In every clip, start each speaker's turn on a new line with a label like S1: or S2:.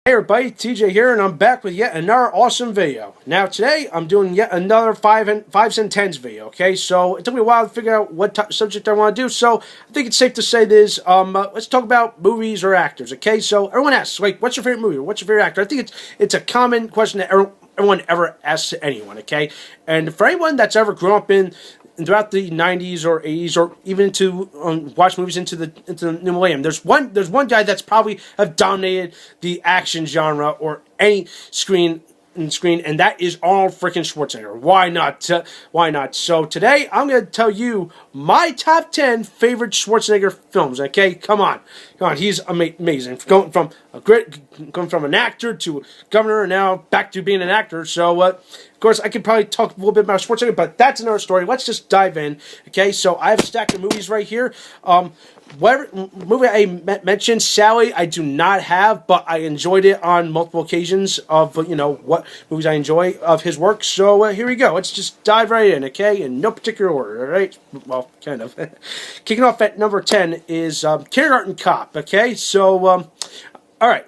S1: Hey everybody, TJ here, and I'm back with yet another awesome video. Now today, I'm doing yet another 5s and 10s video, okay? So, it took me a while to figure out what subject I want to do, so I think it's safe to say this, let's talk about movies or actors, okay? So, everyone asks, like, what's your favorite movie or what's your favorite actor? I think it's a common question that everyone ever asks anyone, okay? And for anyone that's ever grown up throughout the 90s or 80s or even into watch movies into the new millennium, there's one guy that's probably have dominated the action genre or any screen, and that is Arnold freaking Schwarzenegger. Why not? Why not? So today I'm going to tell you my top 10 favorite Schwarzenegger films. Okay, come on, he's amazing. Going from an actor to governor, and now back to being an actor. So of course I could probably talk a little bit about Schwarzenegger, but that's another story. Let's just dive in. Okay, so I have a stack of movies right here. Whatever movie I mentioned, Sally, I do not have, but I enjoyed it on multiple occasions of, what movies I enjoy of his work. So here we go. Let's just dive right in, okay? In no particular order, all right? Well, kind of. Kicking off at number 10 is Kindergarten Cop, okay? So, all right.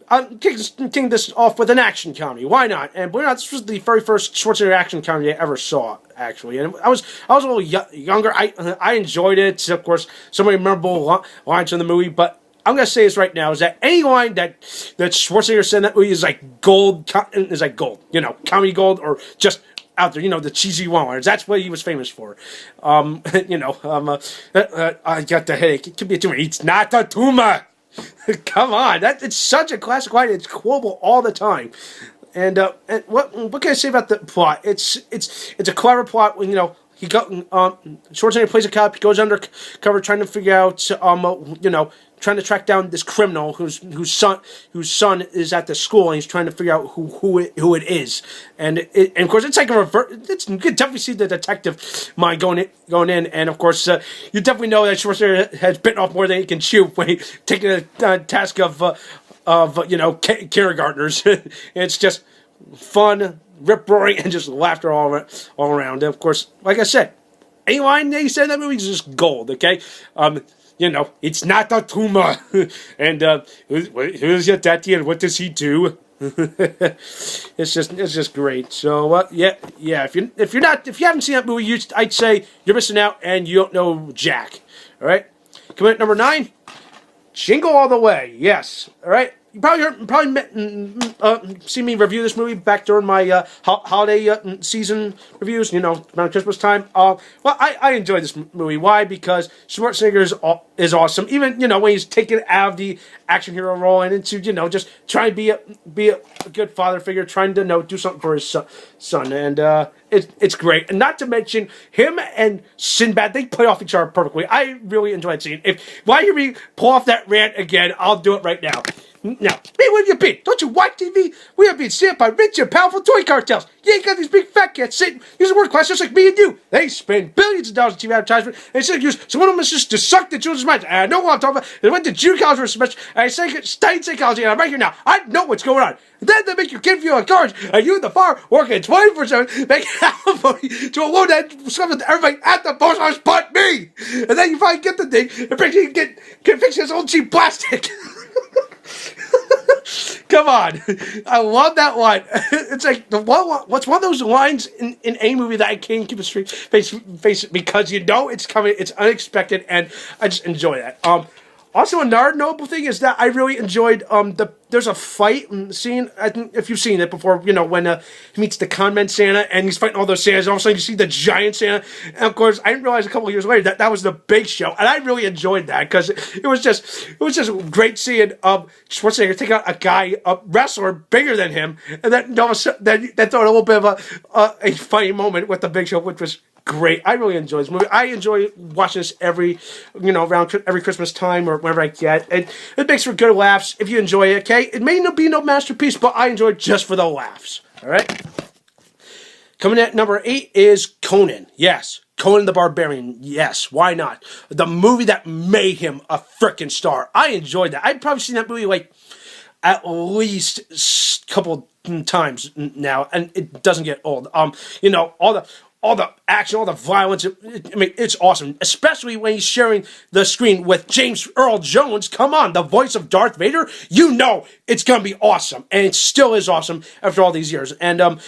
S1: I'm kicking this off with an action comedy. Why not? And believe it or not, this was the very first Schwarzenegger action comedy I ever saw, actually. And I was a little younger. I enjoyed it. Of course, so many memorable lines in the movie. But I'm gonna say this right now: is that any line that Schwarzenegger said in that movie is like gold. Is like gold. Comedy gold, or just out there, the cheesy one-liners. That's what he was famous for. I got the headache. It could be a tumor. It's not a tumor. Come on, it's such a classic line. It's quotable all the time. And what can I say about the plot? It's a clever plot. When Schwarzenegger plays a cop. He goes undercover trying to figure out trying to track down this criminal whose son is at the school, and he's trying to figure out who it is. And of course it's like a reverse. You can definitely see the detective mind going in, and of course you definitely know that Schwarzenegger has bitten off more than he can chew when he's taking a task of kindergartners. It's just fun, rip roaring, and just laughter all around. And of course, like I said, any line that he said in that movie is just gold. Okay. It's not a tumor. And who's your daddy and what does he do? It's just great. So yeah. If you haven't seen that movie, I'd say you're missing out and you don't know Jack. All right. Coming at number 9, Jingle All the Way. Yes. All right. You probably see me review this movie back during my holiday season reviews, around Christmas time. Well, I enjoyed this movie. Why? Because Schwarzenegger is awesome. Even, when he's taken out of the action hero role and into, just trying to be a good father figure, trying to, do something for his son. And it's great. And not to mention, him and Sinbad, they play off each other perfectly. I really enjoyed that scene. Why you me pull off that rant again, I'll do it right now. Now, hey, where have you been? Don't you watch TV? We have been stamped by rich and powerful toy cartels. You ain't got these big fat cats sitting using word class just like me and you. They spend billions of dollars on TV advertisement, and instead of use, so one of them is just to suck the children's minds. And I know what I'm talking about. They went to junior college for a semester, and I studied psychology, and I'm right here now. I know what's going on. And then they make your kid feel encouraged, and you and the farm working 24/7, making out money to a loan that something to everybody at the post office but me. And then you finally get the thing, and you can fix his old cheap plastic. Come on, I love that line. It's like what's one of those lines in any movie that I can't keep a straight face because it's coming, it's unexpected, and I just enjoy that. Also, another notable thing is that I really enjoyed there's a fight scene. I think if you've seen it before, when he meets the conman Santa and he's fighting all those Santas. All of a sudden, you see the giant Santa, and of course, I didn't realize a couple of years later that was the Big Show, and I really enjoyed that because it was just great seeing Schwarzenegger take out a wrestler bigger than him, and then all of a sudden, that throw a little bit of a funny moment with the Big Show, which was great. I really enjoy this movie. I enjoy watching this around every Christmas time or whenever I get. It makes for good laughs if you enjoy it, okay? It may not be no masterpiece, but I enjoy it just for the laughs, all right? Coming at number 8 is Conan. Yes, Conan the Barbarian. Yes, why not? The movie that made him a frickin' star. I enjoyed that. I've probably seen that movie like at least a couple times now, and it doesn't get old. all the action, all the violence. I mean, it's awesome, especially when he's sharing the screen with James Earl Jones. Come on, the voice of Darth Vader. You know it's gonna be awesome, and it still is awesome after all these years. And of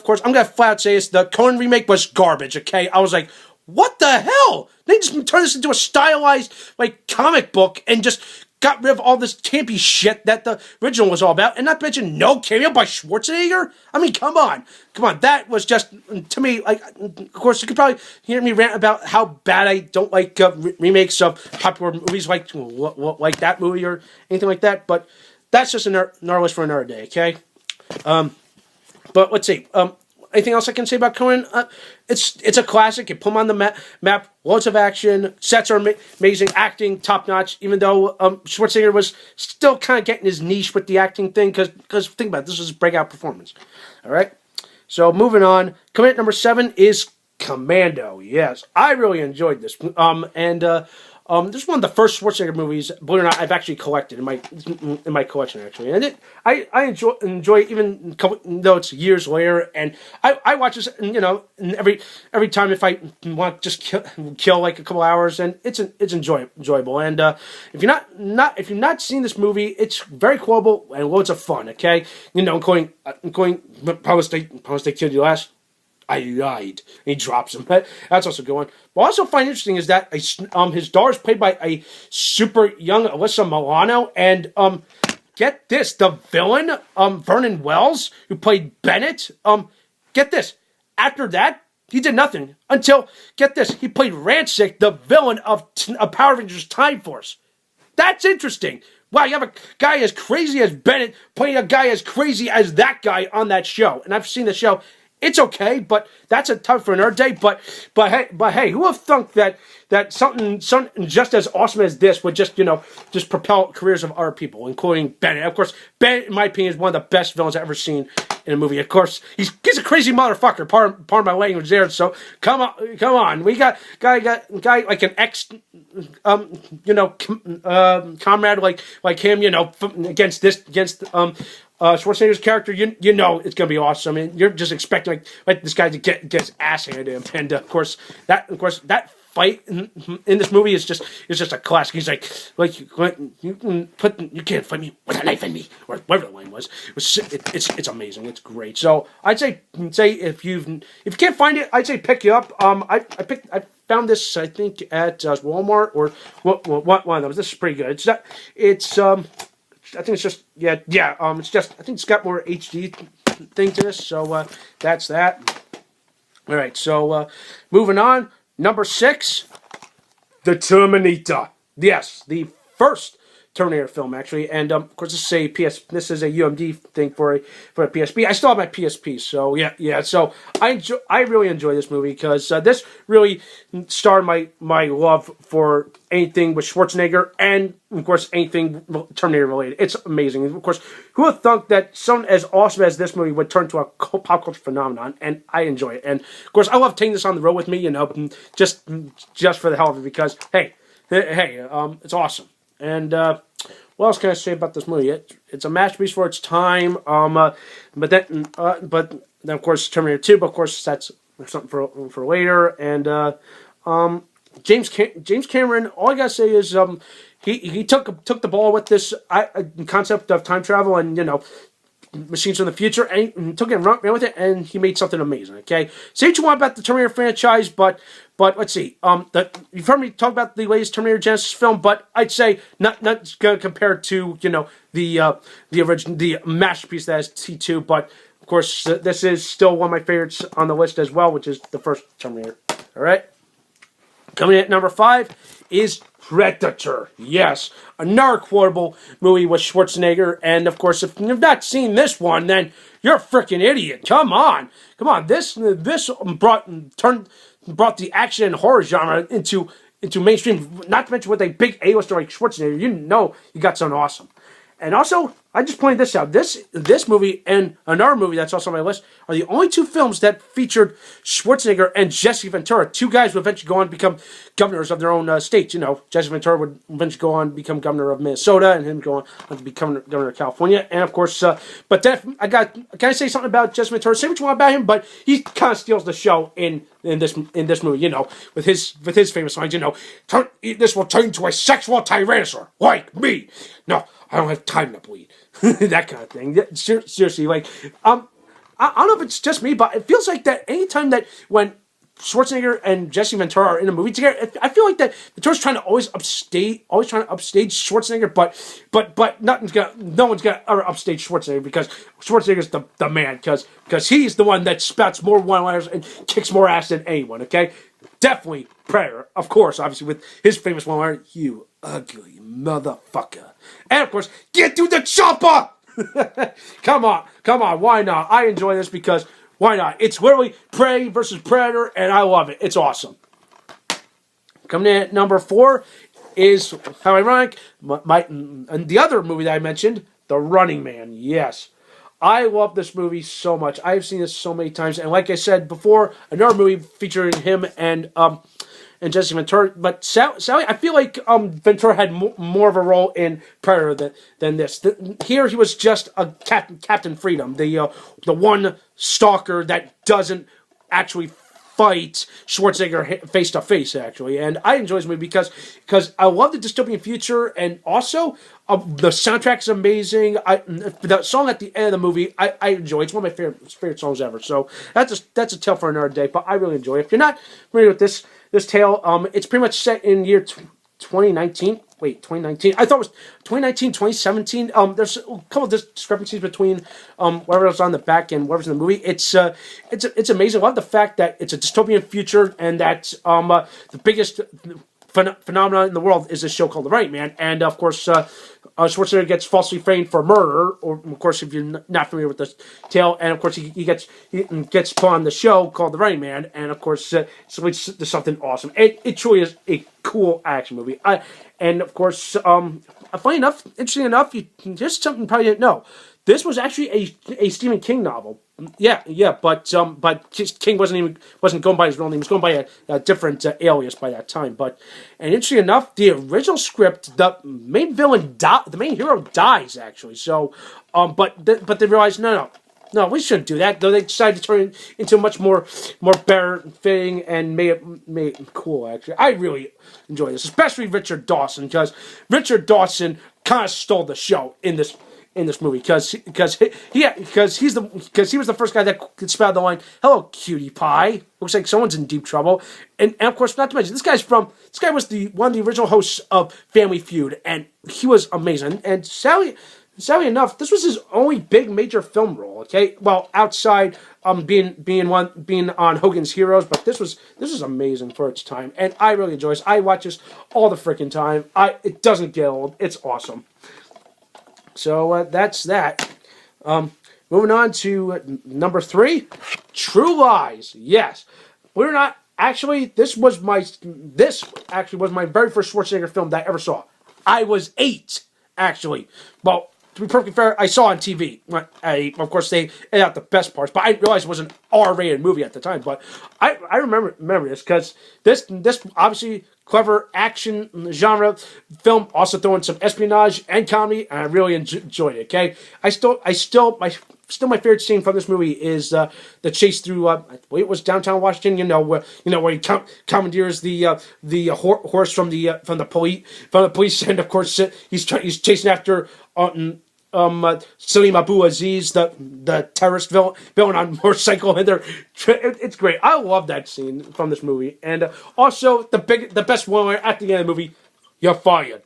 S1: course, I'm gonna flat out say this: the Coen remake was garbage. Okay, I was like, what the hell? They just turned this into a stylized like comic book and just got rid of all this campy shit that the original was all about, and not to mention no cameo by Schwarzenegger. I mean, come on, that was just, to me, like, of course, you could probably hear me rant about how bad I don't like remakes of popular movies like that movie or anything like that, but that's just another list for another day, okay? But let's see. Anything else I can say about Coen? It's a classic. You put him on the map. Loads of action. Sets are amazing. Acting top notch. Even though Schwarzenegger was still kind of getting his niche with the acting thing, because think about it, this was his breakout performance. All right. So moving on. Coming at number 7 is Commando. Yes, I really enjoyed this. This is one of the first Schwarzenegger movies, believe it or not, I've actually collected in my collection, actually. And I enjoy it, even though it's years later. And I watch this, and every time if I want to just kill like a couple hours, and it's enjoyable. And if you're not seeing this movie, it's very quotable and loads of fun. Okay, going promise they killed you last. I lied. And he drops him. That's also a good one. What I also find interesting is that his daughter is played by a super young Alyssa Milano. And get this, the villain, Vernon Wells, who played Bennett, get this. After that, he did nothing until, get this, he played Rancic, the villain of Power Rangers Time Force. That's interesting. Wow, you have a guy as crazy as Bennett playing a guy as crazy as that guy on that show. And I've seen the show. It's okay, but that's a tough for another day. But hey, who would have thunk that something just as awesome as this would just propel careers of other people, including Bennett. Of course, Bennett, in my opinion, is one of the best villains I've ever seen in a movie. Of course, he's a crazy motherfucker. Pardon my language there. So come on. We got guy like an ex, comrade like him, against Schwarzenegger's character, you know it's gonna be awesome, and you're just expecting like this guy to get his ass handed to him, and of course that fight in this movie is just a classic. He's like you can't fight me with a knife in me, or whatever the line was. It's amazing. It's great. So I'd say if you can't find it, I'd say pick you up. I found this, I think, at Walmart or one of those. This is pretty good. I think it's just, it's just, I think it's got more HD thing to this, so that's that. All right, so moving on, number 6, The Terminator. Yes, the first Terminator film, actually, and of course this is a UMD thing for a PSP. I still have my PSP, so yeah. So I really enjoy this movie because this really started my love for anything with Schwarzenegger and of course anything Terminator related. It's amazing. Of course, who would have thunk that something as awesome as this movie would turn to a pop culture phenomenon? And I enjoy it. And of course, I love taking this on the road with me, just for the hell of it, because hey, it's awesome. And what else can I say about this movie? It's a masterpiece for its time. But then of course Terminator 2. But of course that's something for later. And James Cameron. All I gotta say is he took the ball with this concept of time travel and machines from the future, and he took it and ran with it, and he made something amazing. Okay, say what you want about the Terminator franchise, but let's see. You've heard me talk about the latest Terminator Genesis film, but I'd say not going to compare to the original, the masterpiece that is T2. But of course, this is still one of my favorites on the list as well, which is the first Terminator. All right, coming in at number 5 is Predator. Yes, another quotable movie with Schwarzenegger, and of course, if you've not seen this one, then you're a freaking idiot. Come on. This brought the action and horror genre into mainstream. Not to mention with a big A-lister like Schwarzenegger, you got something awesome. And also, I just pointed this out. This movie and another movie that's also on my list are the only two films that featured Schwarzenegger and Jesse Ventura, two guys who eventually go on to become governors of their own states. You know, Jesse Ventura would eventually go on to become governor of Minnesota, and him go on to become governor of California. And of course, but then can I say something about Jesse Ventura? Say what you want about him, but he kind of steals the show in this movie. You know, with his famous lines. You know, this will turn into a sexual tyrannosaur like me. No, I don't have time to bleed. That kind of thing. Seriously, like, I don't know if it's just me, but it feels like that anytime that when Schwarzenegger and Jesse Ventura are in a movie together, I feel like that Ventura's trying to always upstage Schwarzenegger, but no one's gonna ever upstage Schwarzenegger because Schwarzenegger's the man, because he's the one that spouts more one-liners and kicks more ass than anyone. Okay, definitely Predator, of course, obviously with his famous one-liner, "You ugly motherfucker," and of course, "Get to the chopper." Come on, why not? I enjoy this because why not? It's literally Prey versus Predator, and I love it. It's awesome. Coming in at number 4 is, how ironic, and the other movie that I mentioned, The Running Man. Yes. I love this movie so much. I've seen this so many times, and like I said before, another movie featuring him and Jesse Ventura. But Sally, I feel like Ventura had more of a role in Predator than this. Here he was just a Captain Freedom, the one stalker that doesn't actually fight Schwarzenegger face to face, actually. And I enjoy this movie because I love the dystopian future, and also the soundtrack is amazing. The song at the end of the movie I enjoy. It's one of my favorite songs ever. So that's a tale for another day. But I really enjoy it. If you're not familiar with this tale, it's pretty much set in year 2019. Wait, 2019? I thought it was 2019, 2017. There's a couple of discrepancies between whatever was on the back and whatever's in the movie. It's amazing. I love the fact that it's a dystopian future and that the biggest phenomenon in the world is this show called The Running Man. And of course, Schwarzenegger gets falsely framed for murder, or of course, if you're not familiar with this tale, and of course he gets put on the show called The Running Man, and of course it leads to something awesome. It truly is a cool action movie. And of course, funny enough, interesting enough, here's something you probably didn't know. This was actually a Stephen King novel. Yeah, but King wasn't going by his real name. He was going by a different alias by that time. And interesting enough, the original script, the main hero dies actually. So, but they realized no, we shouldn't do that. Though they decided to turn it into much more better fitting and made it cool. Actually, I really enjoy this, especially Richard Dawson, because Richard Dawson kind of stole the show in this movie because he was the first guy that could spout the line, "Hello, cutie pie. Looks like someone's in deep trouble." And of course, not to mention this guy was one of the original hosts of Family Feud, and he was amazing. And sadly enough, this was his only big major film role. Okay, well, outside being on Hogan's Heroes, but this was amazing for its time, and I really enjoy this. I watch this all the freaking time. It doesn't get old. It's awesome. So that's that. Moving on to number 3, True Lies. Yes, we're not actually. This actually was my very first Schwarzenegger film that I ever saw. I was 8, actually. Well, to be perfectly fair, I saw on TV. Of course, they edit out the best parts, but I realized it was an R-rated movie at the time. But I remember this because this obviously clever action genre film, also throwing some espionage and comedy, and I really enjoyed it. Okay, my favorite scene from this movie is the chase through. I believe it was downtown Washington. Where he commandeers the horse from the police, and of course he's chasing after Salim Abu Aziz, the terrorist villain on a motorcycle, and it's great. I love that scene from this movie, and also the best one at the end of the movie, "You're fired."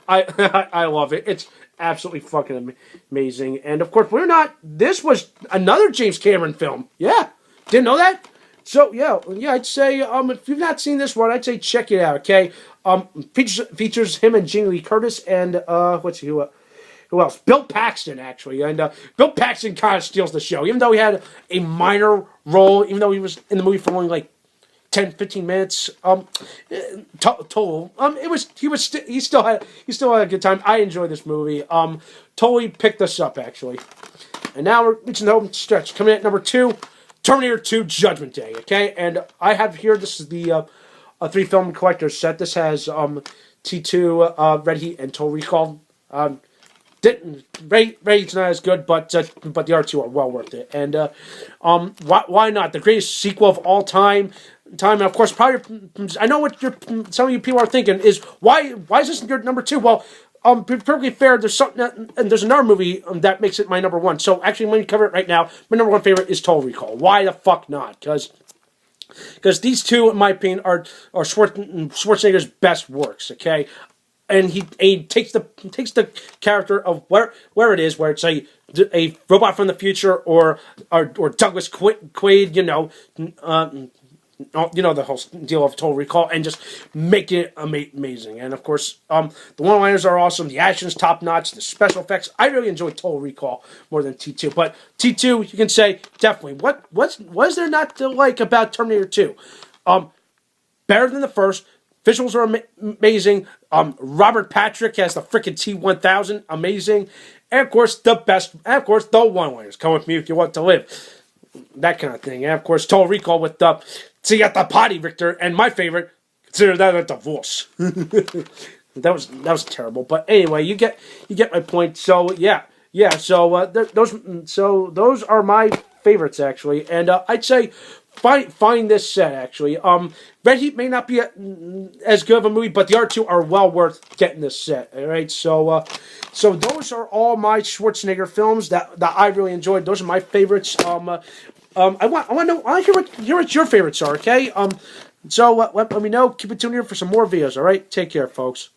S1: I love it. It's absolutely fucking amazing. And of course, this was another James Cameron film. Yeah, didn't know that. So yeah, I'd say if you've not seen this one, I'd say check it out. Okay, features him and Jamie Lee Curtis and who else? Bill Paxton, actually. And Bill Paxton kind of steals the show. Even though he had a minor role, even though he was in the movie for only like 10, 15 minutes. Total. He still had a good time. I enjoyed this movie. Totally picked us up actually. And now we're reaching the home stretch. Coming in at number 2, Terminator 2: Judgment Day. Okay, and I have here. This is the 3-film collector's set. This has T2, Red Heat, and Total Recall. Rate's not as good, but the R2 are well worth it. And why not? The greatest sequel of all time. And of course, probably I know what some of you people are thinking is why is this your number 2? Well, to be perfectly fair, there's something and there's another movie that makes it my number 1. So actually, let me cover it right now. My number 1 favorite is Total Recall. Why the fuck not? Because these two, in my opinion, are Schwarzenegger's best works. Okay. And he takes the character of where it is, where it's a robot from the future or Douglas Quaid, the whole deal of Total Recall, and just make it amazing. And of course, the one-liners are awesome. The action's top notch. The special effects. I really enjoy Total Recall more than T2. But T2, you can say definitely. What is there not to like about Terminator 2? Better than the first. Visuals are amazing. Robert Patrick has the freaking T-1000. Amazing. And of course, the best. And of course, the one-liners. Come with me if you want to live. That kind of thing. And of course, Total Recall with the "So you got the potty, Victor." And my favorite, consider that a divorce. That was terrible. But anyway, you get my point. So yeah. So those are my favorites actually. And I'd say find this set actually. Red Heat may not be as good of a movie, but the R2 are well worth getting this set. All right, so those are all my Schwarzenegger films that I really enjoyed. Those are my favorites. I want to hear what your favorites are. Okay. So let me know. Keep it tuned here for some more videos. All right. Take care, folks.